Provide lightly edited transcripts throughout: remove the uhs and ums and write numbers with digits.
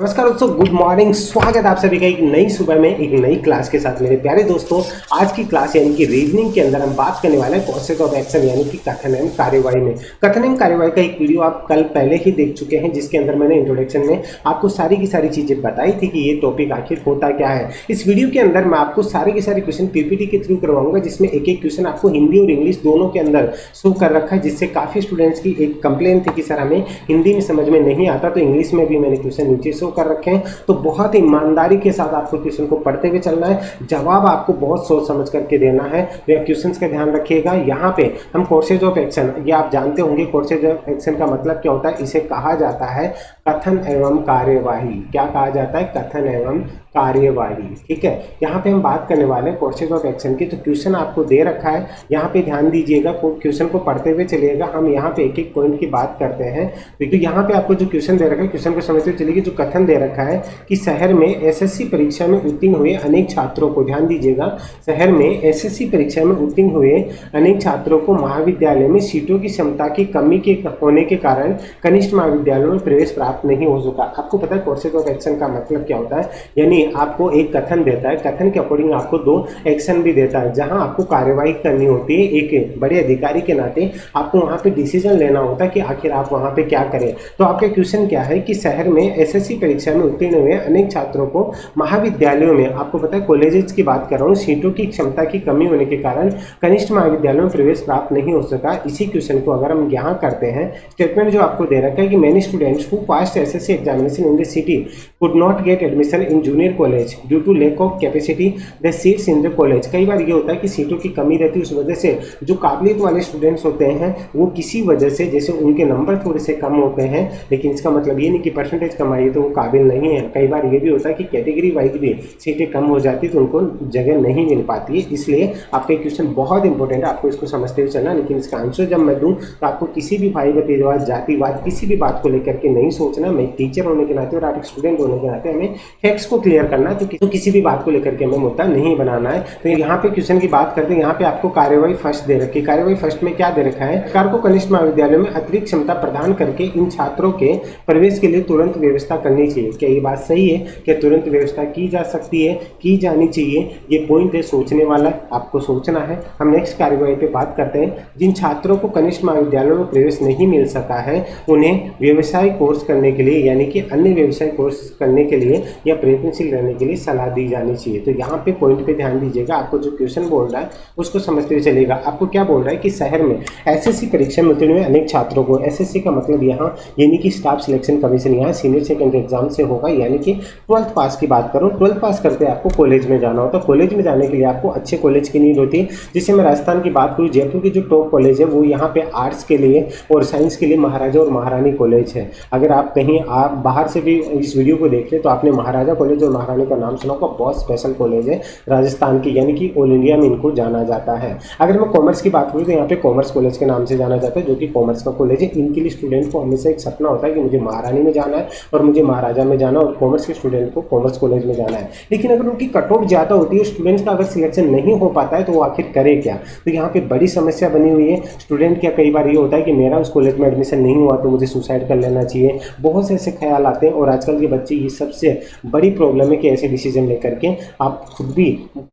नमस्कार दोस्तों, good morning. स्वागत है आप सभी का एक नई सुबह में एक नई क्लास के साथ। मेरे प्यारे दोस्तों, आज की क्लास यानी कि रीजनिंग के अंदर हम बात करने वाले हैं कॉसेज ऑफ एक्शन यानी कि कथन एवं कार्यवाही में। कथन एवं कार्यवाही का एक वीडियो आप कल पहले ही देख चुके हैं, जिसके अंदर मैंने इंट्रोडक्शन में आपको सारी की सारी चीजें बताई थी कि ये टॉपिक आखिर होता क्या है। इस वीडियो के अंदर मैं आपको सारे के सारे क्वेश्चन पीपीटी के थ्रू करवाऊंगा, जिसमें एक एक क्वेश्चन आपको हिंदी और इंग्लिश दोनों के अंदर शो कर रखा है, जिससे काफी स्टूडेंट्स की एक कंप्लेन थी कि सर हमें हिंदी में समझ में नहीं आता, तो इंग्लिश में भी मैंने क्वेश्चन नीचे शो कर रखे हैं। तो बहुत ईमानदारी के साथ आपको क्वेश्चन को पढ़ते हुए चलना है, जवाब आपको बहुत सोच समझ करके देना है। तो क्वेश्चंस का ध्यान रखिएगा। यहाँ पे हम कोर्सेज ऑफ एक्शन, ये आप जानते होंगे कोर्सेज ऑफ एक्शन का मतलब क्या होता है। इसे कहा जाता है कथन एवं कार्यवाही। क्या कहा जाता है? कथन एवं कार्यवाही। ठीक है, यहाँ पे हम बात करने वाले हैं कोर्सेज ऑफ एक्शन की। तो क्वेश्चन आपको दे रखा है, यहाँ पे ध्यान दीजिएगा, क्वेश्चन को पढ़ते हुए चलिएगा। हम यहाँ पे एक एक पॉइंट की बात करते हैं, क्योंकि यहाँ पे आपको जो क्वेश्चन दे रखा है, क्वेश्चन को समझते हुए चलिए। जो कथन दे रखा है कि शहर में एसएससी परीक्षा में उत्तीर्ण हुए अनेक छात्रों को, ध्यान दीजिएगा, शहर में एसएससी परीक्षा में उत्तीर्ण हुए अनेक छात्रों को महाविद्यालय में सीटों की क्षमता की कमी के होने के कारण कनिष्ठ महाविद्यालयों में प्रवेश प्राप्त नहीं हो सका। आपको पता है कोर्सेज ऑफ एक्शन का मतलब क्या होता है? यानी आपको एक कथन देता है, कथन के अकॉर्डिंग आपको दो एक्शन भी देता है, जहां आपको कार्यवाही करनी होती है। एक बड़े अधिकारी के नाते आपको वहां पे डिसीजन लेना होता है कि आखिर आप वहां पे क्या करें। तो आपका क्वेश्चन क्या है कि शहर में एसएससी परीक्षा में उत्तीर्ण हुए अनेक छात्रों को महाविद्यालयों में, आपको पता है कॉलेजेस की बात कर रहा हूँ, सीटों की क्षमता की कमी होने के कारण कनिष्ठ महाविद्यालयों में प्रवेश प्राप्त नहीं हो सका। इसी क्वेश्चन को अगर हम यहाँ करते हैं, स्टेटमेंट जो आपको दे रखा है कि many students who passed SSC examination in the city could not get admission in junior college due to lack of capacity the seats in the college. कई बार ये होता है कि सीटों की कमी रहती है, उस वजह से जो काबिलियत वाले स्टूडेंट्स होते हैं वो किसी वजह से, जैसे उनके नंबर थोड़े से कम होते हैं, लेकिन इसका मतलब ये नहीं कि परसेंटेज कम आई तो वो काबिल नहीं है। कई बार ये भी होता है कि कैटेगरी वाइज भी सीटें कम हो जाती है तो उनको जगह नहीं मिल पाती है। इसलिए आपका क्वेश्चन बहुत इंपॉर्टेंट है, आपको इसको समझते हुए चलना। लेकिन इसका आंसर जब मैं दूं तो आपको किसी भी भाई भतीजवाद, जातिवाद, किसी भी बात को लेकर के नहीं सोचना। मैं टीचर होने के नाते और आप एक स्टूडेंट होने के नाते हमें फैक्ट्स को क्लियर करना है, तो किसी भी बात को लेकर के हमें मुद्दा नहीं बनाना है। तो यहाँ पे क्वेश्चन की बात करते हैं। यहाँ पे आपको कार्यवाही फर्स्ट दे रखी है। कार्यवाही फर्स्ट में क्या दे रखा है? सरकार को कनिष्ठ महाविद्यालयों में अतिरिक्त क्षमता प्रदान करके इन छात्रों के प्रवेश के लिए तुरंत व्यवस्था करनी चाहिए। क्या ये बात सही है? क्या तुरंत व्यवस्था की जा सकती है, की जानी चाहिए? ये पॉइंट है सोचने वाला, आपको सोचना है। हम नेक्स्ट कार्यवाही पे बात करते हैं। जिन छात्रों को कनिष्ठ महाविद्यालयों में प्रवेश नहीं मिल सका है, उन्हें व्यवसाय कोर्स करने के लिए, यानी कि अन्य व्यवसाय कोर्स करने के लिए या प्रयत्नशील रहने के लिए सलाह दी जानी चाहिए। तो यहाँ पे पॉइंट पे ध्यान दीजिएगा। आपको जो क्वेश्चन बोल रहा है उसको समझते हुए चलेगा। आपको क्या बोल रहा है कि शहर में एसएससी परीक्षा में उत्तीर्ण हुए अनेक छात्रों को, एसएससी का मतलब यहाँ यानी कि स्टाफ सिलेक्शन कमीशन, यहाँ सीनियर सेकेंडरी एग्जाम से होगा, यानी कि 12th पास की बात करूँ। 12th पास करते आपको कॉलेज में जाना होता है। कॉलेज में जाने के लिए आपको अच्छे कॉलेज की नीड होती है। जैसे मैं राजस्थान की बात करूँ, जयपुर की जो टॉप कॉलेज है वो यहाँ पे आर्ट्स के लिए और साइंस के लिए महाराजा और महारानी कॉलेज है। अगर आप कहीं आप बाहर से भी इस वीडियो को देख ले तो आपने महाराजा कॉलेज और महारानी का नाम सुना होगा। बहुत स्पेशल कॉलेज है राजस्थान की, यानी कि ऑल इंडिया में इनको जाना जाता है। अगर मैं कॉमर्स की बात करूँ तो यहाँ पे कॉमर्स कॉलेज के नाम से जाना जाता है, जो कि कॉमर्स का कॉलेज है। इनके लिए स्टूडेंट को हमेशा एक सपना होता है कि मुझे महारानी में जाना है और मुझे महाराजा में जाना है, और कॉमर्स के स्टूडेंट को कॉमर्स कॉलेज में जाना है। लेकिन अगर उनकी कट ऑफ ज़्यादा होती है, स्टूडेंट्स का अगर सिलेक्शन नहीं हो पाता है, तो वो आखिर करे क्या? तो यहाँ पे बड़ी समस्या बनी हुई है। स्टूडेंट क्या कई बार ये होता है कि मेरा उस कॉलेज में एडमिशन नहीं हुआ तो मुझे सुसाइड कर लेना चाहिए। बहुत से ऐसे ख्याल आते हैं, और आजकल के बच्चे, ये सबसे बड़ी प्रॉब्लम है कि ऐसे डिसीजन लेकर के आप खुद भी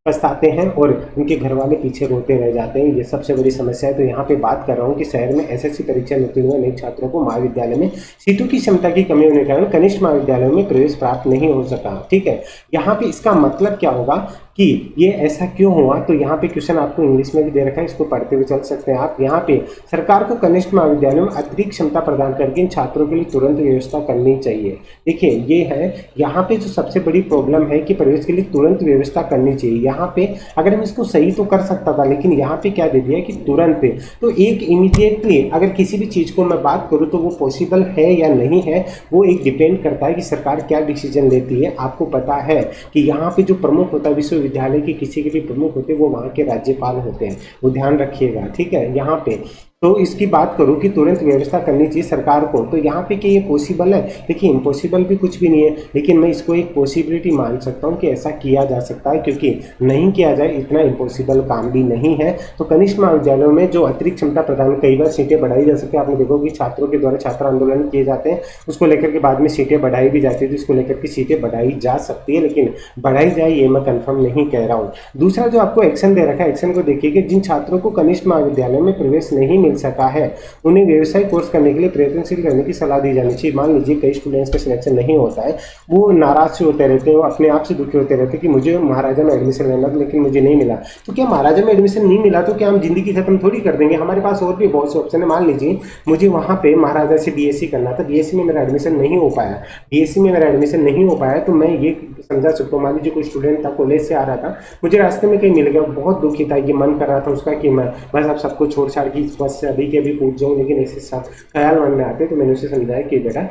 पछताते हैं और उनके घर वाले पीछे रोते रह जाते हैं। ये सबसे बड़ी समस्या है। तो यहाँ पे बात कर रहा हूँ कि शहर में एसएससी परीक्षा में उत्तीर्ण हुए अनेक छात्रों को महाविद्यालय में सीटों की क्षमता की कमी होने के कारण कनिष्ठ महाविद्यालयों में प्रवेश प्राप्त नहीं हो सका। ठीक है, यहाँ पे इसका मतलब क्या होगा कि ये ऐसा क्यों हुआ? तो यहाँ पे क्वेश्चन आपको इंग्लिश में भी दे रखा है, इसको पढ़ते हुए चल सकते हैं आप। यहाँ पे सरकार को कनिष्ठ महाविद्यालयों में अतिरिक्त क्षमता प्रदान करके इन छात्रों के लिए तुरंत व्यवस्था करनी चाहिए। देखिए ये है, यहाँ पे जो सबसे बड़ी प्रॉब्लम है कि प्रवेश के लिए तुरंत व्यवस्था करनी चाहिए। यहाँ पे अगर हम इसको सही तो कर सकता था, लेकिन यहाँ पे क्या दे दिया कि तुरंत। तो एक इमीडिएटली अगर किसी भी चीज़ को मैं बात करूँ तो वो पॉसिबल है या नहीं है, वो एक डिपेंड करता है कि सरकार क्या डिसीजन लेती है। आपको पता है कि यहाँ पे जो प्रमुख होता है विश्वविद्यालय के, किसी के भी प्रमुख होते हैं, वो वहाँ के राज्यपाल होते हैं, वो ध्यान रखिएगा। ठीक है, यहाँ पे तो इसकी बात करूं कि तुरंत व्यवस्था करनी चाहिए सरकार को, तो यहाँ पे कि ये पॉसिबल है, देखिए इम्पॉसिबल भी कुछ भी नहीं है, लेकिन मैं इसको एक पॉसिबिलिटी मान सकता हूँ कि ऐसा किया जा सकता है, क्योंकि नहीं किया जाए इतना इम्पॉसिबल काम भी नहीं है। तो कनिष्ठ महाविद्यालयों में जो अतिरिक्त क्षमता प्रदान, कई बार सीटें बढ़ाई जा सकती है। आपने देखो कि छात्रों के द्वारा छात्र आंदोलन किए जाते हैं, उसको लेकर के बाद में सीटें बढ़ाई भी जाती है, तो इसको लेकर के सीटें बढ़ाई जा सकती है, लेकिन बढ़ाई जाए ये मैं कंफर्म नहीं कह रहा हूँ। दूसरा जो आपको एक्शन दे रखा है, एक्शन को देखिए कि जिन छात्रों को कनिष्ठ महाविद्यालय में प्रवेश नहीं मिल सका है उन्हें व्यवसायिक कोर्स करने के लिए प्रयत्नशील करने की सलाह दी जानी चाहिए। मान लीजिए कई स्टूडेंट्स का सिलेक्शन नहीं होता है, वो नाराज से होते रहते हैं, वो अपने आप से दुखी होते रहते हैं कि मुझे महाराजा में एडमिशन लेना था लेकिन मुझे नहीं मिला। तो क्या महाराजा में एडमिशन नहीं मिला तो क्या हम जिंदगी खत्म थोड़ी कर देंगे? हमारे पास और भी बहुत से ऑप्शन है। मान लीजिए मुझे वहाँ पे महाराजा से बीएससी करना था, बीएससी में मेरा एडमिशन नहीं हो पाया, बीएससी में मेरा एडमिशन नहीं हो पाया, तो मैं ये समझा सकता हूँ। मान लीजिए कोई स्टूडेंट था, कॉलेज से आ रहा था, मुझे रास्ते में कहीं मिल गया, बहुत दुखी था, ये मन कर रहा था उसका कि मैं बस अब सबको छोड़ छाड़ की बस से अभी के अभी पूछ जाऊँ, लेकिन ऐसे सब ख्याल मन में आते। तो मैंने उसे समझाया कि बेटा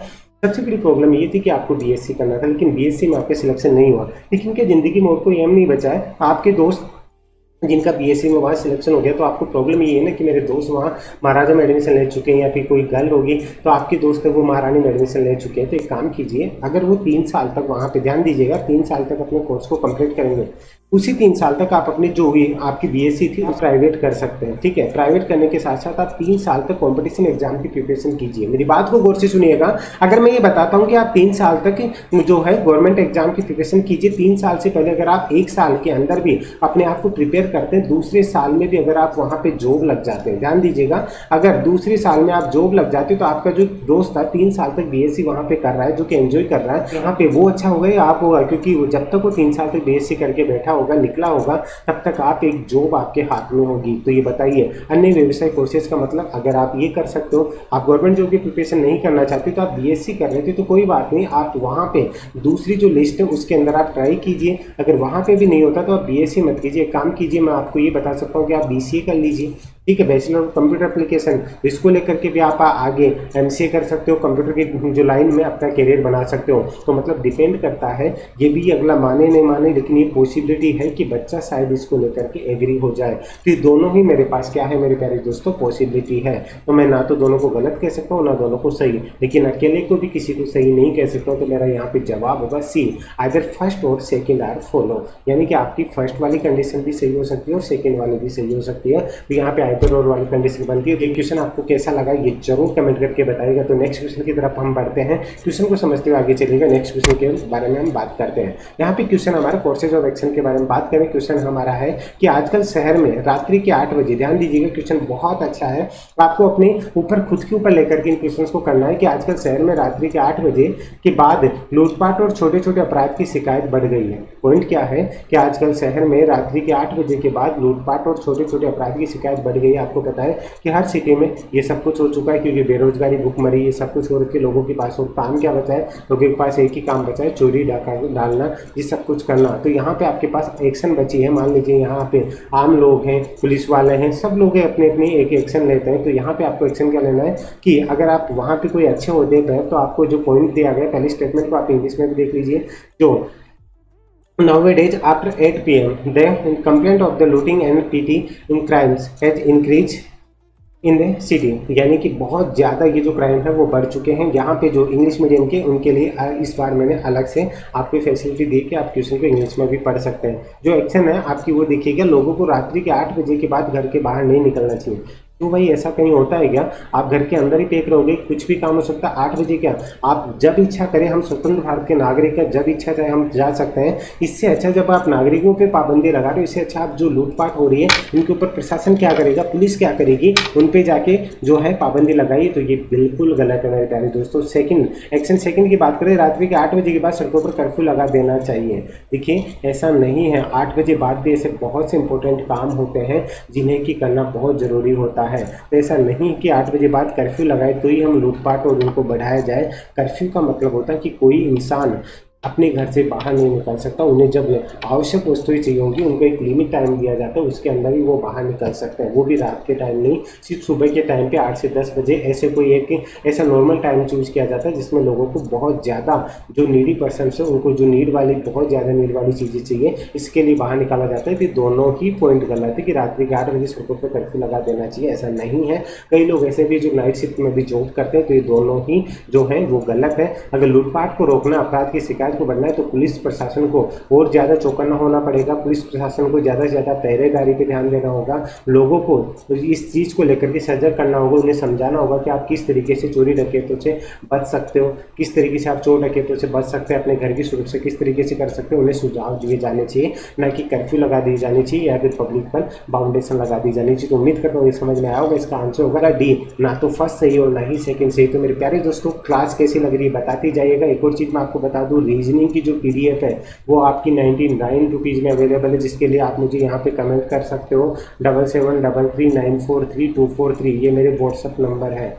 सबसे बड़ी प्रॉब्लम ये थी कि आपको बीएससी करना था, लेकिन बीएससी में आपका सिलेक्शन नहीं हुआ, लेकिन क्या जिंदगी में और कोई एम नहीं बचा है? आपके दोस्त जिनका बीएससी में वहाँ सिलेक्शन हो गया, तो आपको प्रॉब्लम ये है ना कि मेरे दोस्त वहाँ महाराजा में एडमिशन ले चुके हैं, या फिर कोई गर्ल होगी तो आपके दोस्त है वो महारानी में एडमिशन ले चुके हैं। तो एक काम कीजिए, अगर वो 3 साल तक वहाँ पे ध्यान दीजिएगा, 3 साल तक अपने कोर्स को कंप्लीट करेंगे, उसी 3 साल तक आप अपनी जो भी आपकी बीएससी थी वो प्राइवेट कर सकते हैं। ठीक है, प्राइवेट करने के साथ साथ आप 3 साल तक कॉम्पिटिशन एग्जाम की प्रिपरेशन कीजिए। मेरी बात को गौर से सुनिएगा। अगर मैं ये बताता हूँ कि आप 3 साल तक जो है गवर्नमेंट एग्जाम की प्रिपरेशन कीजिए, 3 साल से पहले अगर आप 1 साल के अंदर भी अपने आप को प्रिपेयर करते हैं, दूसरे साल में भी अगर आप वहाँ पे जॉब लग जाते हैं, ध्यान दीजिएगा, अगर दूसरे साल में आप जॉब लग जाते हैं तो आपका जो दोस्त था 3 साल तक बीएससी वहाँ पे कर रहा है, जो कि एंजॉय कर रहा है, यहाँ पे वो अच्छा होगा या आप होगा? क्योंकि वो जब तक वो 3 साल तक बीएससी करके बैठा होगा, निकला होगा, तब तक आप एक जॉब आपके हाथ में होगी। तो ये बताइए, अन्य व्यवसाय कोर्सेज का मतलब अगर आप ये कर सकते हो, आप गवर्नमेंट जॉब की प्रिपरेशन नहीं करना चाहते तो आप बीएससी कर रहे थे तो कोई बात नहीं, आप वहाँ पे दूसरी जो लिस्ट है उसके अंदर आप ट्राई कीजिए। अगर वहाँ पे भी नहीं होता तो आप बीएससी मत कीजिए, काम कीजिए, मैं आपको ये बता सकता हूँ कि आप बीसीए कर लीजिए। ठीक है, बैचलर ऑफ कंप्यूटर एप्लीकेशन, इसको लेकर के भी आप आगे एमसीए कर सकते हो, कंप्यूटर की जो लाइन में अपना करियर बना सकते हो। तो मतलब डिपेंड करता है, ये भी अगला माने नहीं माने, लेकिन ये पॉसिबिलिटी है कि बच्चा शायद इसको लेकर के एग्री हो जाए। तो ये दोनों ही मेरे पास क्या है मेरे प्यारे दोस्तों, पॉसिबिलिटी है। तो मैं ना तो दोनों को गलत कह सकता हूँ ना दोनों को सही, लेकिन अकेले को भी किसी को सही नहीं कह सकता हूँ। तो मेरा यहाँ पे जवाब होगा सी, आइदर फर्स्ट और सेकेंड आर फॉलो, यानी कि आपकी फर्स्ट वाली कंडीशन भी सही हो सकती है और सेकेंड वाली भी सही हो सकती है। तो यहाँ पे आइदर और वाली कंडीशन बनती है। ये क्वेश्चन आपको कैसा लगा ये जरूर कमेंट करके बताइएगा। तो नेक्स्ट क्वेश्चन की तरफ हम बढ़ते हैं, क्वेश्चन को समझते हुए आगे चलेगा। नेक्स्ट क्वेश्चन के बारे में हम बात करते हैं। यहाँ पे क्वेश्चन हमारा कोर्सेज ऑफ एक्शन के बारे में बात करें। क्वेश्चन हमारा है कि आजकल शहर में रात्रि के 8 बजे, ध्यान दीजिएगा क्वेश्चन बहुत अच्छा है, आपको अपने ऊपर खुद के ऊपर लेकर के इन क्वेश्चन को करना है कि आजकल शहर में रात्रि के 8 बजे के बाद लूटपाट और छोटे छोटे अपराध की शिकायत बढ़ गई है। पॉइंट क्या है कि आजकल शहर में रात्रि के 8 बजे के बाद लूटपाट और छोटे छोटे अपराध की शिकायत बढ़ गई है। आपको पता है कि हर सिटी में ये सब कुछ हो चुका है, क्योंकि बेरोजगारी, भुखमरी, ये सब कुछ हो रखी है। लोगों के पास काम क्या बचा है? लोगों के पास एक ही काम बचा है, चोरी डाका डालना, ये सब कुछ करना। तो यहाँ पे आपके पास एक्शन बची है। मान लीजिए यहाँ पे आम लोग हैं, पुलिस वाले हैं, सब लोग अपने अपनी एक एक्शन लेते हैं। तो यहाँ पे आपको एक्शन क्या लेना है कि अगर आप वहाँ पे कोई अच्छे होते हैं तो आपको जो पॉइंट दिया गया पहले स्टेटमेंट को आप इंग्लिश में भी देख लीजिए, जो nowadays after 8 p.m. the complaint of the looting and petty crimes has increased in the city, यानी कि बहुत ज़्यादा ये जो क्राइम है वो बढ़ चुके हैं। यहाँ पे जो इंग्लिश मीडियम के उनके लिए इस बार मैंने अलग से आपको फैसिलिटी दी कि आप क्वेश्चन को इंग्लिश में भी पढ़ सकते हैं। जो एक्शन है आपकी वो देखिएगा, लोगों को रात्रि के 8 बजे के बाद घर के बाहर नहीं निकलना चाहिए। तो भाई ऐसा कहीं होता है क्या? आप घर के अंदर ही पैक रहोगे, कुछ भी काम हो सकता है। 8 बजे क्या, आप जब इच्छा करें, हम स्वतंत्र भारत के नागरिक हैं, जब इच्छा चाहे हम जा सकते हैं। इससे अच्छा जब आप नागरिकों पे पाबंदी लगा रहे हो, इससे अच्छा आप जो लूटपाट हो रही है उनके ऊपर प्रशासन क्या करेगा, पुलिस क्या करेगी, उन पे जाके जो है पाबंदी लगाइए। तो ये बिल्कुल गलत है मेरे प्यारे दोस्तों। सेकंड एक्शन सेकंड की बात करें, रात्रि के 8 बजे के बाद सड़कों पर कर्फ्यू लगा देना चाहिए। देखिए ऐसा नहीं है, 8 बजे बाद भी ऐसे बहुत से इंपॉर्टेंट काम होते हैं जिन्हें कि करना बहुत ज़रूरी होता है। तो ऐसा नहीं कि 8 बजे बाद कर्फ्यू लगाए तो ही हम लूटपाट और उनको बढ़ाया जाए। कर्फ्यू का मतलब होता है कि कोई इंसान अपने घर से बाहर नहीं निकल सकता। उन्हें जब आवश्यक वस्तुएं चाहिए होंगी, उनको एक लिमिट टाइम दिया जाता है, उसके अंदर ही वो बाहर निकल सकते हैं, वो भी रात के टाइम नहीं, सिर्फ सुबह के टाइम पे 8 से 10 बजे। ऐसे कोई एक ऐसा नॉर्मल टाइम चूज किया जाता है जिसमें लोगों को बहुत ज़्यादा, जो नीडी पर्सन है उनको जो नीड वाली, बहुत ज़्यादा नीड वाली चीज़ें चाहिए, इसके लिए बाहर निकाला जाता है। फिर दोनों ही पॉइंट गलत है कि रात्रि के 8 बजे सड़कों पर कर्फ्यू लगा देना चाहिए, ऐसा नहीं है। कई लोग ऐसे भी जो नाइट शिफ्ट में भी जॉब करते हैं, तो ये दोनों ही जो है वो गलत है। अगर लूटपाट को रोकना, अपराध की शिकायत को बढ़ना है, तो पुलिस प्रशासन को और ज़्यादा चौकन्ना होना पड़ेगा। पुलिस प्रशासन को ज़्यादा से ज़्यादा पहरेदारी पे ध्यान देना होगा। लोगों को इस चीज़ को लेकर के सजग करना होगा, उन्हें समझाना होगा कि आप किस तरीके से चोरी डकैतों से बच सकते हो, किस तरीके से आप चोर डकैतों से बच सकते हैं, अपने घर की सुरक्षा किस तरीके से कर सकते हो। उन्हें सुझाव दिए जाने चाहिए, ना कि कर्फ्यू लगा दी जानी चाहिए या फिर पब्लिक पर बाउंडेशन लगा दी जानी चाहिए। तो उम्मीद करता हूँ ये समझ में आया होगा। इसका आंसर होगा डी, ना तो फर्स्ट सही और ना ही सेकंड सही। तो मेरे प्यारे दोस्तों, क्लास कैसी लग रही है बताते जाइएगा। एक और चीज़ मैं आपको बता दूँ, रीजनिंग की जो PDF है वो आपकी 99 रुपीज़ में अवेलेबल है, जिसके लिए आप मुझे यहाँ पे कमेंट कर सकते हो 7733943243। ये मेरे व्हाट्सअप नंबर है,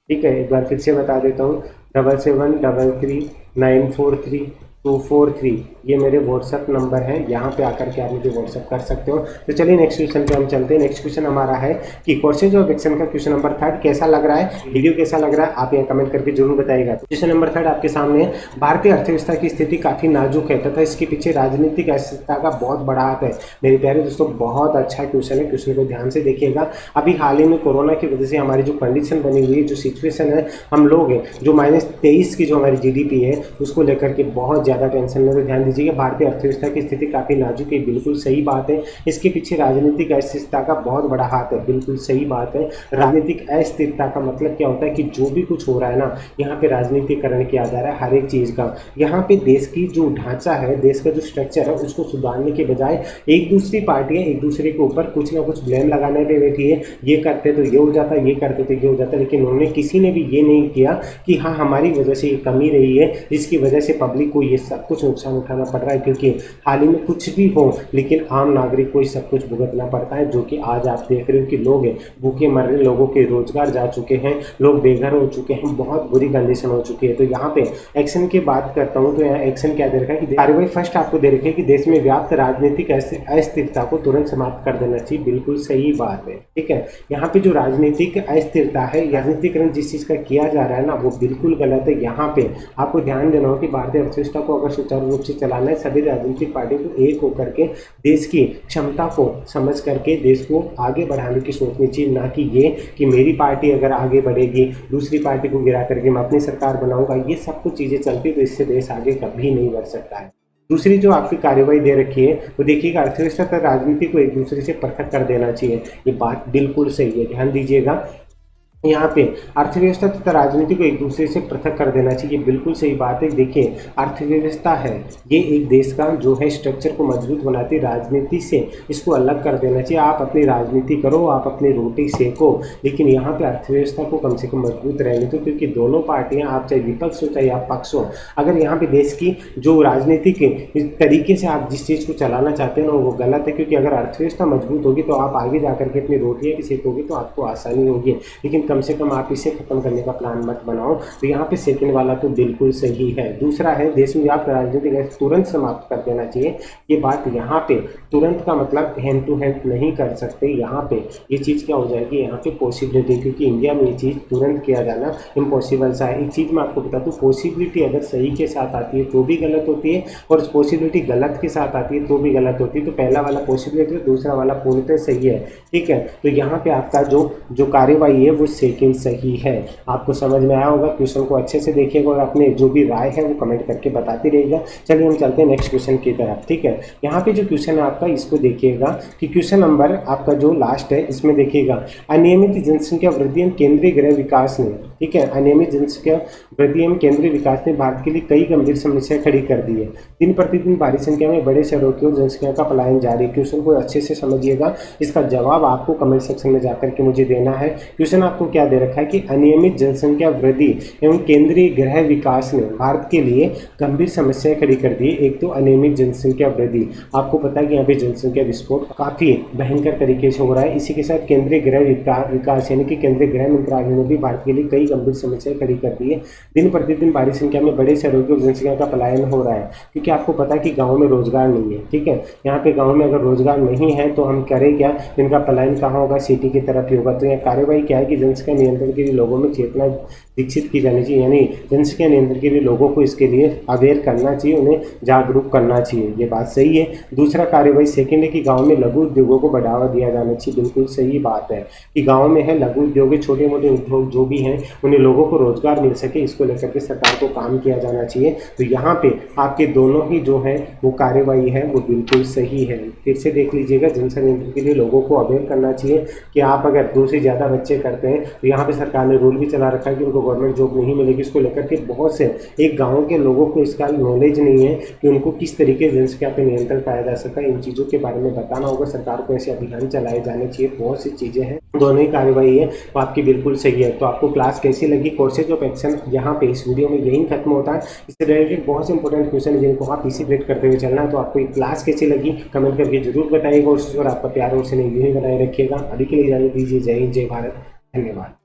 ठीक है। एक बार फिर से बता देता हूँ, 7733943243, ये मेरे व्हाट्सअप नंबर है। यहाँ पे आकर के आप मुझे व्हाट्सअप कर सकते हो। तो चलिए नेक्स्ट क्वेश्चन पे हम चलते हैं। नेक्स्ट क्वेश्चन हमारा है कि कोर्सेज ऑफ एक्शन का क्वेश्चन नंबर 3 कैसा लग रहा है, वीडियो कैसा लग रहा है, आप यहाँ कमेंट करके जरूर बताइएगा। क्वेश्चन नंबर 3 आपके सामने है, भारतीय अर्थव्यवस्था की स्थिति काफी नाजुक है तथा इसके पीछे राजनीतिक अस्थिरता का बहुत बड़ा हाथ है। मेरे प्यारे दोस्तों, बहुत अच्छा क्वेश्चन है, क्वेश्चन को ध्यान से देखिएगा। अभी हाल ही में कोरोना की वजह से हमारी जो कंडीशन बनी हुई है, जो सिचुएशन है, हम लोग जो -23 की जो हमारी GDP है उसको लेकर के बहुत ज़्यादा टेंशन में, तो ध्यान दीजिएगा। भारतीय अर्थव्यवस्था की स्थिति काफ़ी नाजुक है, बिल्कुल सही बात है। इसके पीछे राजनीतिक अस्थिरता का बहुत बड़ा हाथ है, बिल्कुल सही बात है। राजनीतिक अस्थिरता का मतलब क्या होता है कि जो भी कुछ हो रहा है ना, यहाँ पे राजनीतिकरण किया जा रहा है हर एक चीज़ का। यहाँ पे देश की जो ढांचा है, देश का जो स्ट्रक्चर है, उसको सुधारने के बजाय एक दूसरी पार्टियाँ एक दूसरे के ऊपर कुछ ना कुछ ब्लेम लगाने पे बैठी है। ये करते तो ये हो जाता, ये करते तो ये हो जाता, लेकिन उन्होंने किसी ने भी ये नहीं किया कि हाँ हमारी वजह से ये कमी रही है, जिसकी वजह से पब्लिक को ये सब कुछ नुकसान उठाना पड़ रहा है। क्योंकि हाल ही में कुछ भी हो, लेकिन आम नागरिक को ये सब कुछ भुगतना पड़ता है, जो कि आज आप देख रहे हो कि लोग भूखे मर रहे, लोगों के रोजगार जा चुके हैं, लोग बेघर हो चुके हैं, बहुत बुरी कंडीशन हो चुकी है। तो यहाँ पे एक्शन की बात करता हूँ, तो यहाँ एक्शन क्या दे रखा है कि कार्रवाई फर्स्ट आपको दे रखी है कि देश में व्याप्त राजनीतिक अस्थिरता को तुरंत समाप्त कर देना चाहिए, बिल्कुल सही बात है, ठीक है। यहाँ पे जो राजनीतिक अस्थिरता है, राजनीतिकरण जिस चीज़ का किया जा रहा है ना, वो बिल्कुल गलत है। यहाँ पे आपको ध्यान देना हो कि भारतीय अर्थव्यवस्था को अगर सुचारू रूप से चलाना है, सभी राजनीतिक पार्टी को एक होकर के देश की क्षमता को समझ करके देश को आगे बढ़ाने की सोचनी चाहिए, ना कि ये कि मेरी पार्टी अगर आगे बढ़ेगी दूसरी पार्टी को गिरा करके मैं अपनी सरकार बनाऊंगा। ये सब कुछ चीज़ें चलती तो इससे देश आगे कभी नहीं बढ़ सकता है। दूसरी जो आपकी कार्रवाई दे रखी है वो देखिएगा, अर्थव्यवस्था तथा राजनीति को एक दूसरे से पृथक कर देना चाहिए। ये बात बिल्कुल सही है, ध्यान दीजिएगा। यहाँ पे अर्थव्यवस्था तथा राजनीति को एक दूसरे से पृथक कर देना चाहिए, बिल्कुल सही बात है। देखिए, अर्थव्यवस्था है ये एक देश का जो है स्ट्रक्चर को मजबूत बनाती है, राजनीति से इसको अलग कर देना चाहिए। आप अपनी राजनीति करो, आप अपनी रोटी सेको, लेकिन यहाँ पे अर्थव्यवस्था को कम से कम मजबूत रहने दो, क्योंकि दोनों पार्टियाँ, आप चाहे विपक्ष हो चाहे आप पक्ष हो, अगर यहाँ पे देश की जो राजनीतिक तरीके से आप जिस चीज़ को चलाना चाहते हैं ना, वो गलत है। क्योंकि अगर अर्थव्यवस्था मजबूत होगी तो आप आगे जा करके अपनी रोटियाँ भी सेकोगे तो आपको आसानी होगी, लेकिन कम से कम आप इसे खत्म करने का प्लान मत बनाओ। तो यहाँ पे सेकंड वाला तो बिल्कुल सही है। दूसरा है, देश में व्याप्त राजनीतिक तुरंत समाप्त कर देना चाहिए। ये बात यहाँ पे तुरंत का मतलब हैंड टू हैंड नहीं कर सकते। यहाँ पे ये चीज़ क्या हो जाएगी, यहाँ पे पॉसिबिलिटी, क्योंकि इंडिया में ये चीज़ तुरंत किया जाना इम्पॉसिबल सा है। एक चीज़ मैं आपको बता दूँ, पॉसिबिलिटी अगर सही के साथ आती है तो भी गलत होती है, और पॉसिबिलिटी गलत के साथ आती है तो भी गलत होती है। तो पहला वाला पॉसिबिलिटी, दूसरा वाला पूर्णतः सही है, ठीक है। तो यहाँ पे आपका जो कार्यवाही है वो सेकंड सही है। आपको समझ में आया होगा। क्वेश्चन को अच्छे से देखिएगा और अपने जो भी राय है वो कमेंट करके बताते रहिएगा। चलिए हम चलते हैं नेक्स्ट क्वेश्चन की तरफ, ठीक है। यहाँ पे जो क्वेश्चन है आपका, इसको देखिएगा कि क्वेश्चन नंबर आपका जो लास्ट है, इसमें देखिएगा, अनियमित जनसंख्या वृद्धि एवं केंद्रीय गृह विकास ने, ठीक है, अनियमित जनसंख्या वृद्धि एवं केंद्रीय विकास ने भारत के लिए कई गंभीर समस्या खड़ी कर दी है। दिन प्रतिदिन भारी संख्या में बड़े शहरों की ओर जनसंख्या का पलायन जारी है। क्वेश्चन को अच्छे से समझिएगा, इसका जवाब आपको कमेंट सेक्शन में जाकर के मुझे देना है। क्वेश्चन आपको क्या दे रखा है कि अनियमित जनसंख्या वृद्धि एवं केंद्रीय गृह विकास ने भारत के लिए गंभीर समस्याएं खड़ी कर दी। एक तो अनियमित जनसंख्या वृद्धि, आपको पता है कि यहाँ पे जनसंख्या विस्फोट काफी भयंकर तरीके से हो रहा है। इसी के साथ केंद्रीय गृह विकास यानी कि केंद्रीय गृह मंत्रालय ने भी भारत के लिए कई गंभीर समस्या खड़ी कर दी है। दिन प्रतिदिन भारी संख्या में बड़े शहरों की जनसंख्या का पलायन हो रहा है, क्योंकि आपको पता है कि गाँव में रोजगार नहीं है। ठीक है, यहाँ पे गाँव में अगर रोजगार नहीं है तो हम करें क्या, इनका पलायन कहाँ होगा, सिटी की तरफ ही होगा। तो यह कार्यवाही क्या है कि जनसंख्या नियंत्रण के लिए लोगों में चेतना विकसित की जानी चाहिए, यानी जनसंख्या नियंत्रण के लिए लोगों को इसके लिए अवेयर करना चाहिए, उन्हें जागरूक करना चाहिए। ये बात सही है। दूसरा कार्यवाही सेकंड है कि गांव में लघु उद्योगों को बढ़ावा दिया जाना चाहिए। बिल्कुल सही बात है कि गांव में है लघु उद्योग, छोटे मोटे उद्योग जो भी हैं उन्हें लोगों को रोजगार मिल सके, इसको लेकर के सरकार को काम किया जाना चाहिए। तो यहाँ पे आपके दोनों ही जो है वो कार्यवाही है वो बिल्कुल सही है। फिर से देख लीजिएगा, जनसंख्या नियंत्रण के लिए लोगों को अवेयर करना चाहिए कि आप अगर 2 से ज़्यादा बच्चे करते हैं तो यहाँ पे सरकार ने रूल भी चला रखा है कि उनको गवर्नमेंट जॉब नहीं मिलेगी। इसको लेकर के बहुत से एक गाँव के लोगों को इसका नॉलेज नहीं है कि उनको किस तरीके से जनसंख्या पे नियंत्रण पाया जा सकता है। इन चीज़ों के बारे में बताना होगा, सरकार को ऐसे अभियान चलाए जाने चाहिए। बहुत सी चीज़ें हैं, दोनों ही कार्यवाही है तो आपकी बिल्कुल सही है। तो आपको क्लास कैसी लगी, कोर्सेज ऑफ एक्शन, यहाँ पे इस वीडियो में यही खत्म होता है। इससे रिलेटेड बहुत से इंपॉर्टेंट क्वेश्चन जिनको आप इसी ग्रेड करते हुए चलना है। तो आपको ये क्लास कैसी लगी कमेंट करके जरूर बताइएगा, और आपका प्यार और स्नेह यूं ही बनाए रखिएगा। अभी के लिए इजाजत दीजिए। जय हिंद, जय भारत, धन्यवाद।